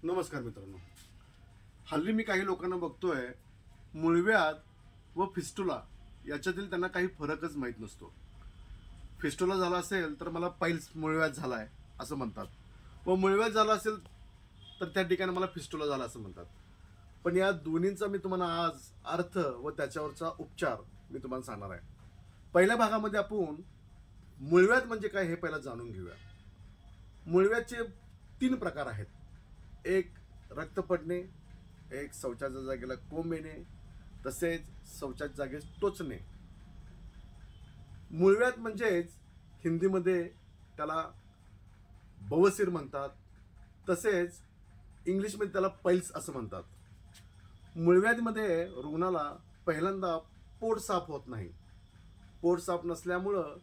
नमस्कार मित्रांनो. हल्ली मी काही लोकांना बघतोय, मुळव्याध व फिस्टुला याच्यातील त्यांना काही फरकच माहीत नसतो. फिस्टुला झाला असेल तर मला पाईल्स मुळव्याध झाला आहे असं म्हणतात, व मुळव्याध झाला असेल तर त्या ठिकाणी मला फिस्टुला झाला असं म्हणतात. पण या दोन्हींचा मी तुम्हाला आज अर्थ व त्याच्यावरचा उपचार मी तुम्हाला सांगणार आहे. पहिल्या भागामध्ये आपण मुळव्याध म्हणजे काय हे पहिला जाणून घेऊया. मुळव्याधचे 3 प्रकार आहेत. एक रक्त पडणे, एक शौचाच्या जागेला कोंब येणे, तसेच शौचाच्या जागेस टोचणे. मुळव्याध म्हणजेच हिंदीमध्ये त्याला बवसीर म्हणतात, तसेच इंग्लिशमध्ये त्याला पाईल्स असं म्हणतात. मुळव्याधमध्ये रुग्णाला पहिल्यांदा पोट साफ होत नाही. पोट साफ नसल्यामुळं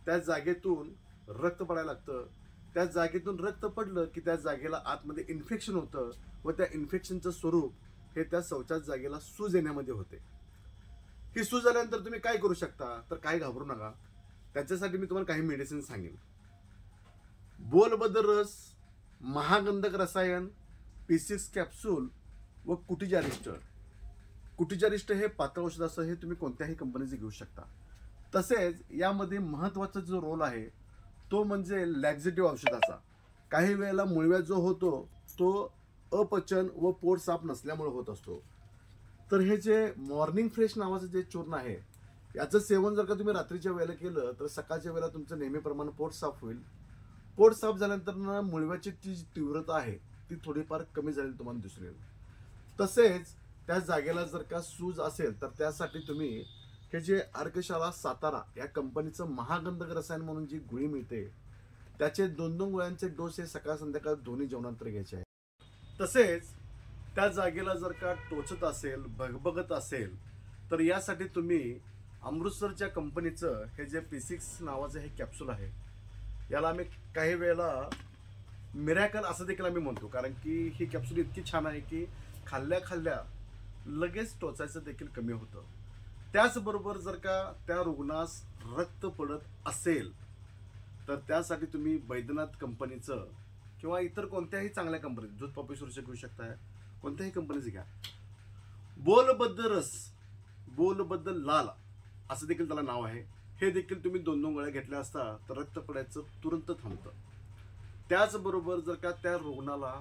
त्या जागेतून रक्त पडायला लागतं. त्या जागेतून रक्त पडलं की त्या जागेला आतमध्ये इन्फेक्शन होतं व त्या इन्फेक्शनचं स्वरूप हे त्या शौचाच्या जागेला सूज येण्यामध्ये होते. ही सूज आल्यानंतर तुम्ही काय करू शकता, तर काही घाबरू नका. त्याच्यासाठी मी तुम्हाला काही मेडिसिन सांगेन. बोलबद्ध रस, महागंधक रसायन, P6 कॅप्सूल व कुटीजारिस्ट. कुटीजारिस्ट हे पातळ औषध असं हे तुम्ही कोणत्याही कंपनीचे घेऊ शकता. तसेच यामध्ये महत्त्वाचा जो रोल आहे तो म्हणजे लॅक्झेटिव्ह औषधाचा. काही वेळेला मुळव्याध जो होतो तो अपचन व पोट साफ नसल्यामुळे होत असतो. तर हे जे मॉर्निंग फ्रेश नावाचं जे चूर्ण आहे याचं सेवन जर का तुम्ही रात्रीच्या वेळेला केलं तर सकाळच्या वेळेला तुमचं नेहमीप्रमाणे पोट साफ होईल. पोट साफ झाल्यानंतर ना मुळव्याची ती तीव्रता आहे ती थोडीफार कमी झालेली तुम्हाला दिसून येईल. तसेच त्या जागेला जर का सूज असेल तर त्यासाठी तुम्ही हे जे अर्कशाला सातारा या कंपनीचं महागंधक रसायन म्हणून जी गोळी मिळते त्याचे 2-2 गोळ्यांचे डोस हे सकाळ संध्याकाळ दोन्ही जेवणानंतर घ्यायचे आहे. तसेच त्या जागेला जर का टोचत असेल, भगभगत असेल तर यासाठी तुम्ही अमृतसरच्या कंपनीचं हे जे P6 नावाचं हे कॅप्सूल आहे याला आम्ही काही वेळेला मिरॅकल असं देखील आम्ही म्हणतो, कारण की ही कॅप्सूल इतकी छान आहे की खाल्ल्या लगेच टोचायचं देखील कमी होतं. त्याचबरोबर जर का त्या रुग्णास रक्त पडत असेल तर त्यासाठी तुम्ही बैद्यनाथ कंपनीचं किंवा इतर कोणत्याही चांगल्या कंपनीचं दूध पपई सुरक्षा घेऊ शकता. कोणत्याही कंपनीचं घ्या. बोलबद्ध रस, बोलबद्ध लाल असं देखील त्याला नाव आहे. हे देखील तुम्ही 2-2 गोळ्या घेतल्या असता तर रक्त पडायचं तुरंत थांबतं. त्याचबरोबर जर का त्या रुग्णाला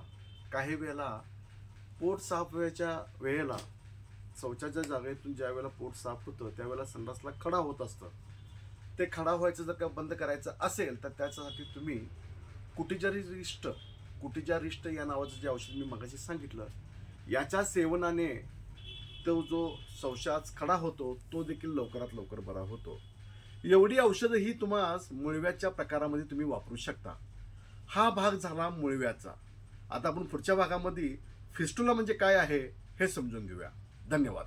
काही वेळेला पोट साफ व्हायच्या वेळेला शौचाच्या जागेतून ज्या वेळेला पोट साफ होतं त्यावेळेला संडासला खडा होत असतं, ते खडा व्हायचं जर का बंद करायचं असेल तर त्याच्यासाठी तुम्ही कुटीजारिस्ट या नावाचं जे औषध मी मगाशी सांगितलं याच्या सेवनाने तो जो शौचाचा खडा होतो तो देखील लवकरात लवकर बरा होतो. एवढी औषधं ही तुम्हाला मुळव्याच्या प्रकारामध्ये तुम्ही वापरू शकता. हा भाग झाला मुळव्याचा. आता आपण पुढच्या भागामध्ये फिस्टुला म्हणजे काय आहे हे समजून घेऊया. धन्यवाद.